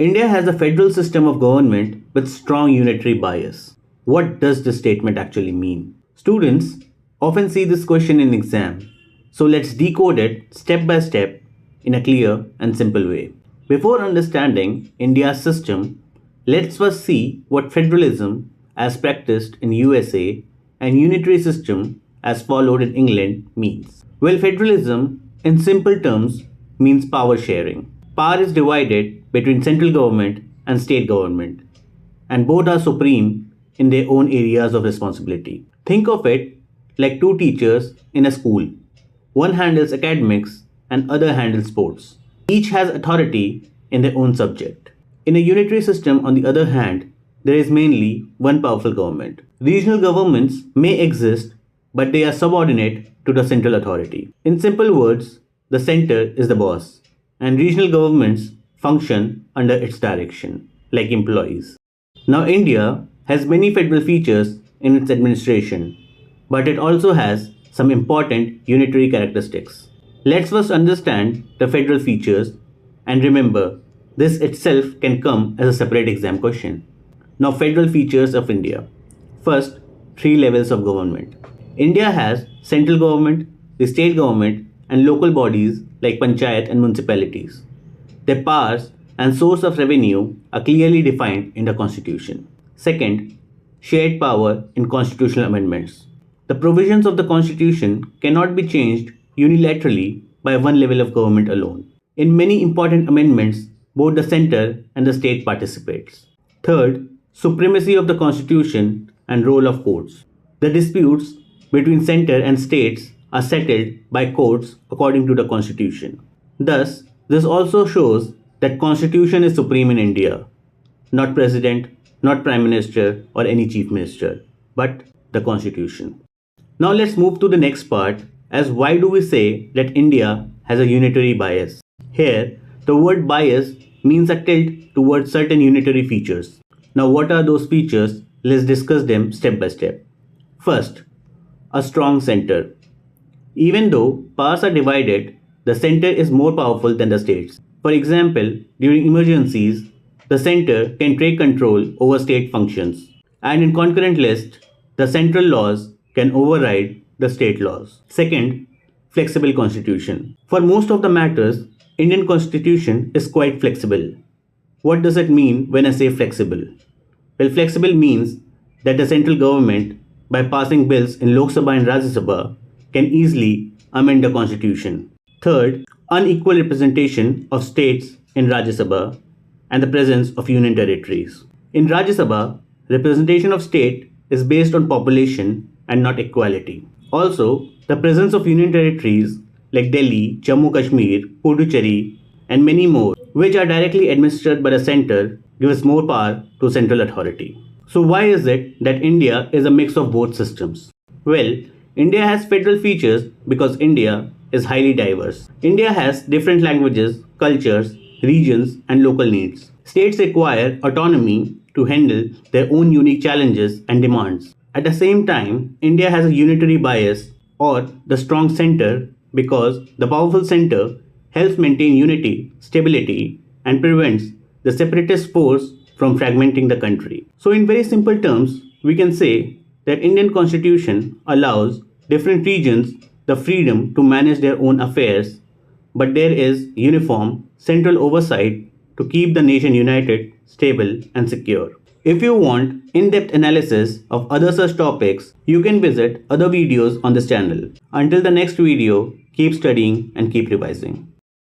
India has a federal system of government with strong unitary bias. What does this statement actually mean? Students often see this question in exam, so let's decode it step by step in a clear and simple way. Before understanding India's system, let's first see what federalism as practiced in USA and unitary system as followed in England means. Well, federalism in simple terms means power sharing. Power is divided between central government and state government, and both are supreme in their own areas of responsibility. Think of it like two teachers in a school. One handles academics and other handles sports. Each has authority in their own subject. In a unitary system, on the other hand, there is mainly one powerful government. Regional governments may exist, but they are subordinate to the central authority. In simple words, the center is the boss, and regional governments function under its direction, like employees. Now, India has many federal features in its administration, but it also has some important unitary characteristics. Let's first understand the federal features, and remember, this itself can come as a separate exam question. Now, federal features of India. First, three levels of government. India has central government, the state government, and local bodies like panchayat and municipalities. Their powers and source of revenue are clearly defined in the constitution. Second, shared power in constitutional amendments. The provisions of the constitution cannot be changed unilaterally by one level of government alone. In many important amendments, both the center and the state participates. Third, supremacy of the constitution and role of courts. The disputes between center and states are settled by courts according to the constitution. Thus, this also shows that constitution is supreme in India, not president, not prime minister or any chief minister, but the constitution. Now let's move to the next part, as why do we say that India has a unitary bias? Here, the word bias means a tilt towards certain unitary features. Now what are those features? Let's discuss them step by step. First, a strong center. Even though powers are divided, the center is more powerful than the states. For example, during emergencies, the center can take control over state functions, and in concurrent list, the central laws can override the state laws. Second, flexible constitution. For most of the matters, Indian constitution is quite flexible. What does it mean when I say flexible? Well, flexible means that the central government, by passing bills in Lok Sabha and Rajya Sabha, can easily amend the constitution. Third, unequal representation of states in Rajya Sabha and the presence of union territories. In Rajya Sabha, representation of state is based on population and not equality. Also, the presence of union territories like Delhi, Jammu Kashmir, Puducherry, and many more, which are directly administered by the center, gives more power to central authority. So why is it that India is a mix of both systems? Well, India has federal features because India is highly diverse. India has different languages, cultures, regions, and local needs. States require autonomy to handle their own unique challenges and demands. At the same time, India has a unitary bias or the strong center because the powerful center helps maintain unity, stability, and prevents the separatist force from fragmenting the country. So in very simple terms, we can say that Indian constitution allows different regions the freedom to manage their own affairs, but there is uniform central oversight to keep the nation united, stable, and secure. If you want in-depth analysis of other such topics, you can visit other videos on this channel. Until the next video, keep studying and keep revising.